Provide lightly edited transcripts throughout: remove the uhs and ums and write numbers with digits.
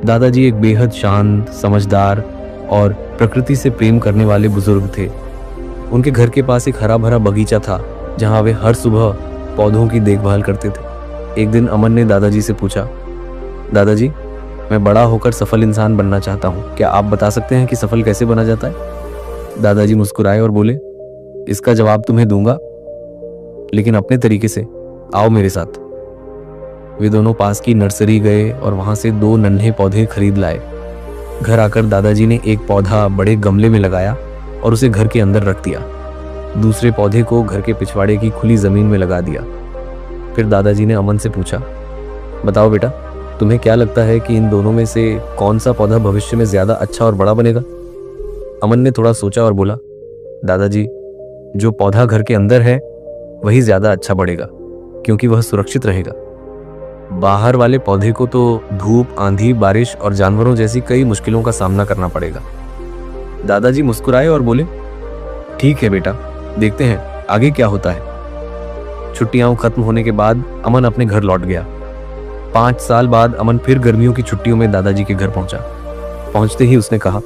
दादाजी एक बेहद शांत, समझदार और प्रकृति से प्रेम करने वाले बुजुर्ग थे। उनके घर के पास एक हरा भरा बगीचा था जहां वे हर सुबह पौधों की देखभाल करते थे। एक दिन अमन ने दादाजी से पूछा, दादाजी, मैं बड़ा होकर सफल इंसान बनना चाहता हूँ, क्या आप बता सकते हैं कि सफल कैसे बना जाता है? दादाजी मुस्कुराए और बोले, इसका जवाब तुम्हें दूंगा, लेकिन अपने तरीके से। आओ मेरे साथ। वे दोनों पास की नर्सरी गए और वहां से 2 नन्हे पौधे खरीद लाए। घर आकर दादाजी ने एक पौधा बड़े गमले में लगाया और उसे घर के अंदर रख दिया। दूसरे पौधे को घर के पिछवाड़े की खुली जमीन में लगा दिया। फिर दादाजी ने अमन से पूछा, बताओ बेटा, तुम्हें क्या लगता है कि इन दोनों में से कौन सा पौधा भविष्य में ज्यादा अच्छा और बड़ा बनेगा? अमन ने थोड़ा सोचा और बोला, दादाजी, जो पौधा घर के अंदर है वही ज्यादा अच्छा बढ़ेगा, क्योंकि वह सुरक्षित रहेगा। बाहर वाले पौधे को तो धूप, आंधी, बारिश और जानवरों जैसी कई मुश्किलों का सामना करना पड़ेगा। दादाजी मुस्कुराए और बोले, ठीक है बेटा, देखते हैं आगे क्या होता है। छुट्टियां खत्म होने के बाद अमन अपने घर लौट गया। 5 साल बाद अमन फिर गर्मियों की छुट्टियों में दादाजी के घर पहुंचा। पहुंचते ही उसने कहा,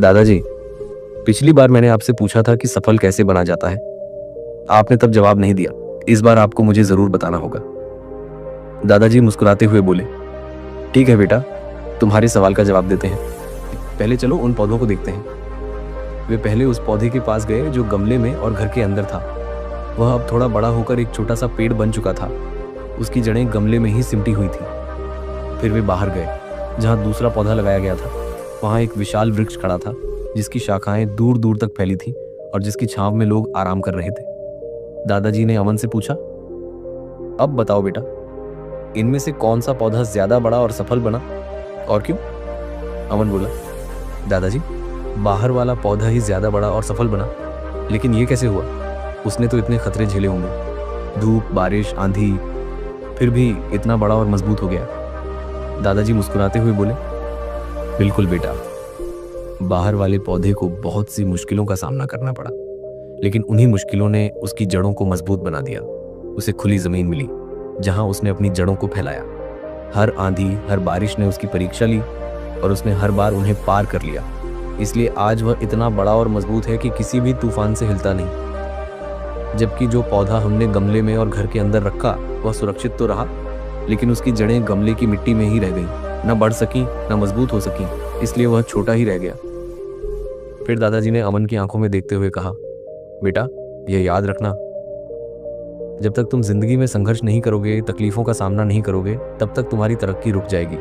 दादाजी, पिछली बार मैंने आपसे पूछा था कि सफल कैसे बना जाता है। आपने तब जवाब नहीं दिया। इस बार आपको मुझे जरूर बताना होगा। दादाजी मुस्कुराते हुए बोले, ठीक है बेटा, तुम्हारे सवाल का जवाब देते हैं। पहले चलो उन पौधों को देखते हैं। वे पहले उस पौधे के पास गए जो गमले में और घर के अंदर था। वह अब थोड़ा बड़ा होकर एक छोटा सा पेड़ बन चुका था। उसकी जड़ें गमले में ही सिमटी हुई थी। फिर वे बाहर गए जहां दूसरा पौधा लगाया गया था। वहां एक विशाल वृक्ष खड़ा था जिसकी शाखाएं दूर दूर तक फैली थी और जिसकी छांव में लोग आराम कर रहे थे। दादाजी ने अमन से पूछा, अब बताओ बेटा, इनमें से कौन सा पौधा ज्यादा बड़ा और सफल बना और क्यों? अमन बोला, दादाजी, बाहर वाला पौधा ही ज्यादा बड़ा और सफल बना। लेकिन ये कैसे हुआ? उसने तो इतने खतरे झेले होंगे, धूप, बारिश, आंधी, फिर भी इतना बड़ा और मजबूत हो गया। दादाजी मुस्कुराते हुए बोले, बिल्कुल बेटा, बाहर वाले पौधे को बहुत सी मुश्किलों का सामना करना पड़ा, लेकिन उन्हीं मुश्किलों ने उसकी जड़ों को मजबूत बना दिया। उसे खुली जमीन मिली जहां उसने अपनी जड़ों को फैलाया। हर आंधी, हर बारिश ने उसकी परीक्षा ली और उसने हर बार उन्हें पार कर लिया। इसलिए आज वह इतना बड़ा और मजबूत है कि किसी भी तूफान से हिलता नहीं। जबकि जो पौधा हमने गमले में और घर के अंदर रखा वह सुरक्षित तो रहा, लेकिन उसकी जड़ें गमले की मिट्टी में ही रह गईं, न बढ़ सकी न मजबूत हो सकी, इसलिए वह छोटा ही रह गया। फिर दादाजी ने अमन की आंखों में देखते हुए कहा, बेटा, यह याद रखना, जब तक तुम जिंदगी में संघर्ष नहीं करोगे, तकलीफों का सामना नहीं करोगे, तब तक तुम्हारी तरक्की रुक जाएगी।